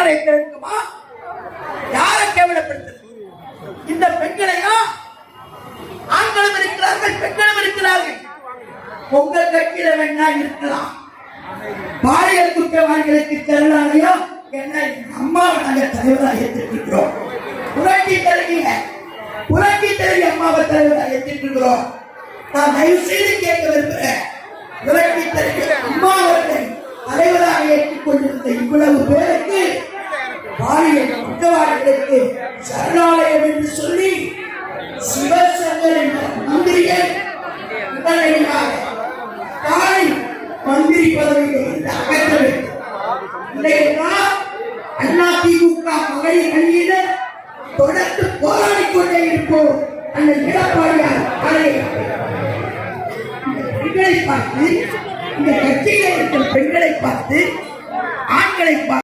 சரணாலயத்தில் இருக்குமா? யாரை கேவலப்படுத்துறது? இந்த பெண்களையா? ஆண்களும் இருக்கிறார்கள், பெண்களும் இருக்கிறார்கள். உங்க கட்சியில வேணா இருக்கலாம். பாலியல் குற்றவாளிகளுக்கு சரணாலயம் என்ன? அம்மாவை நாங்கள் தலைவராக ஏற்றிருக்கிறோம். புரட்சி தலைவி அம்மாவை தலைவராக ஏற்றிருக்கிறோம். நான் தயவு செய்து கேட்க விரும்புகிறேன். புரட்சி தலைவி அம்மா அவர்களை தலைவராக ஏற்றுக் கொண்டிருந்த இவ்வளவு பேருக்கு பாலியல் குற்றவாளிகளுக்கு சரணாலயம் என்று சொல்லி சிவசங்கர் என்ற மந்திரியை உடனடியாக தாய் மந்திரி பதவியில் அகற்ற வேண்டும். அதிமுக மகளிர் அணியினர் தொடர்ந்து போராடிக் கொண்டே இருப்போம். அந்த எடப்பாடியார் பெண்களை பார்த்து, இந்த கட்சியில் இருக்கிற பெண்களை பார்த்து, ஆண்களை பார்த்து